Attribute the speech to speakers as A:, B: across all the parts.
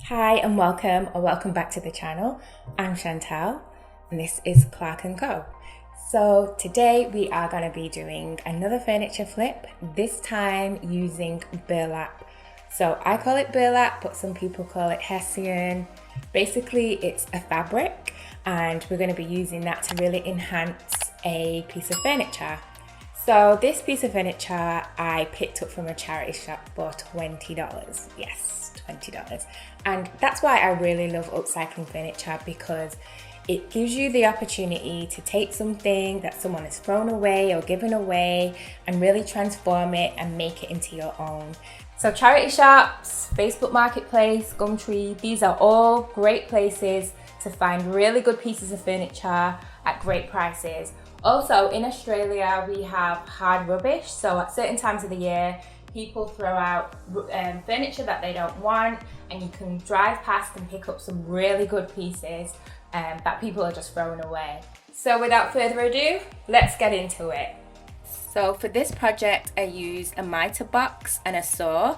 A: Hi and welcome or welcome back to the channel. I'm Chantal and this is Clark & Co. So today we are going to be doing another furniture flip, this time using burlap. So I call it burlap, but some people call it Hessian. Basically it's a fabric and we're going to be using that to really enhance a piece of furniture. So this piece of furniture I picked up from a charity shop for $20. Yes, $20. And that's why I really love upcycling furniture, because it gives you the opportunity to take something that someone has thrown away or given away and really transform it and make it into your own. So charity shops, Facebook Marketplace, Gumtree, these are all great places to find really good pieces of furniture at great prices. Also in Australia we have hard rubbish, so at certain times of the year people throw out furniture that they don't want, and you can drive past and pick up some really good pieces that people are just throwing away. So without further ado, let's get into it. So for this project I used a mitre box and a saw,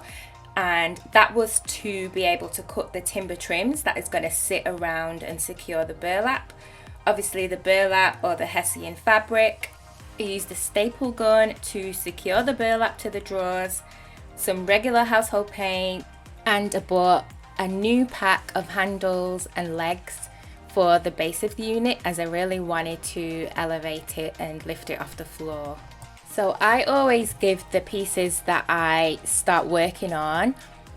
A: and that was to be able to cut the timber trims that is going to sit around and secure the burlap. Obviously the burlap or the Hessian fabric. I used a staple gun to secure the burlap to the drawers, some regular household paint, and I bought a new pack of handles and legs for the base of the unit, as I really wanted to elevate it and lift it off the floor. So I always give the pieces that I start working on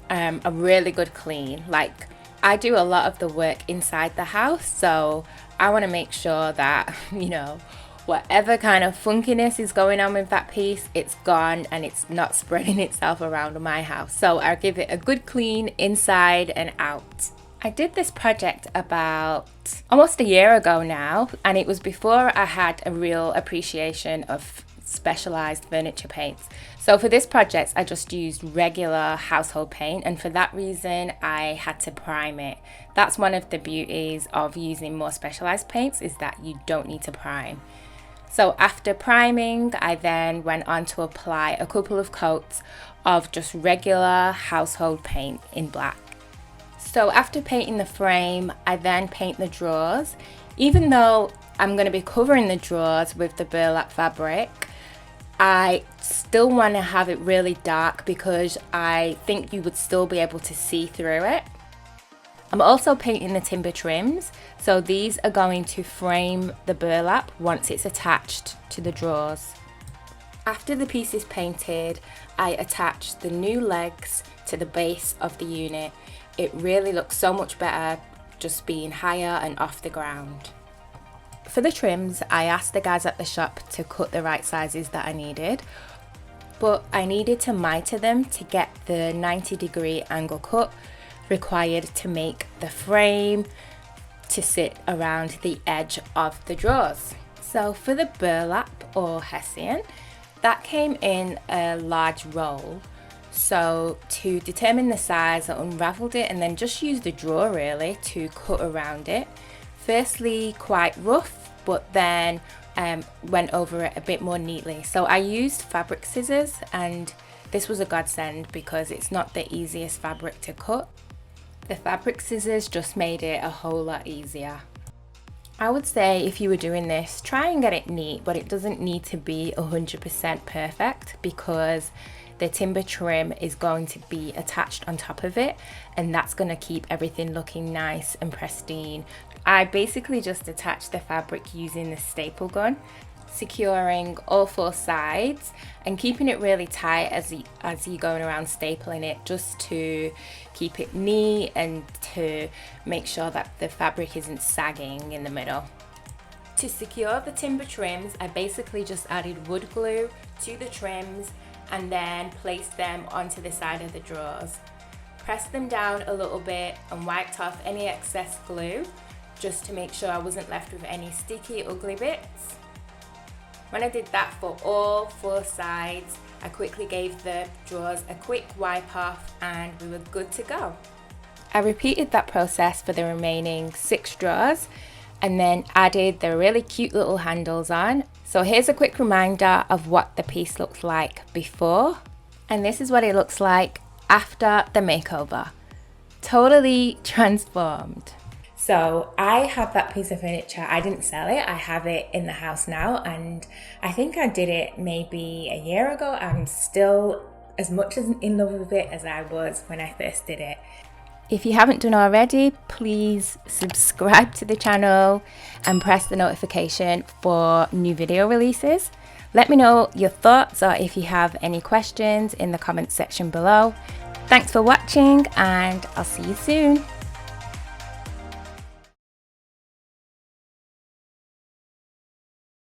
A: a really good clean. Like, I do a lot of the work inside the house, so I want to make sure that, you know, whatever kind of funkiness is going on with that piece, it's gone and it's not spreading itself around my house. So I give it a good clean inside and out. I did this project about almost a year ago now, and it was before I had a real appreciation of specialized furniture paints. So for this project I just used regular household paint, and for that reason I had to prime it. That's one of the beauties of using more specialized paints, is that you don't need to prime. So after priming I then went on to apply a couple of coats of just regular household paint in black. So after painting the frame I then paint the drawers. Even though I'm going to be covering the drawers with the burlap fabric, I still want to have it really dark because I think you would still be able to see through it. I'm also painting the timber trims, so these are going to frame the burlap once it's attached to the drawers. After the piece is painted, I attach the new legs to the base of the unit. It really looks so much better just being higher and off the ground. For the trims, I asked the guys at the shop to cut the right sizes that I needed, but I needed to mitre them to get the 90-degree angle cut required to make the frame to sit around the edge of the drawers. So for the burlap or Hessian, that came in a large roll. So to determine the size, I unravelled it and then just used the drawer really to cut around it. Firstly quite rough, but then went over it a bit more neatly. So I used fabric scissors, and this was a godsend because it's not the easiest fabric to cut. The fabric scissors just made it a whole lot easier. I would say if you were doing this, try and get it neat, but it doesn't need to be 100% perfect because the timber trim is going to be attached on top of it, and that's going to keep everything looking nice and pristine. I basically just attached the fabric using the staple gun, securing all four sides and keeping it really tight as you're going around stapling it, just to keep it neat and to make sure that the fabric isn't sagging in the middle. To secure the timber trims, I basically just added wood glue to the trims and then placed them onto the side of the drawers. Pressed them down a little bit and wiped off any excess glue just to make sure I wasn't left with any sticky, ugly bits. When I did that for all four sides, I quickly gave the drawers a quick wipe off and we were good to go. I repeated that process for the remaining 6 drawers and then added the really cute little handles on. So here's a quick reminder of what the piece looked like before, and this is what it looks like after the makeover. totally transformed. So I have that piece of furniture. I didn't sell it. I have it in the house now, and I think I did it maybe a year ago. I'm still as much as in love with it as I was when I first did it. If you haven't done already, please subscribe to the channel and press the notification for new video releases. Let me know your thoughts or if you have any questions in the comments section below. Thanks for watching, and I'll see you soon.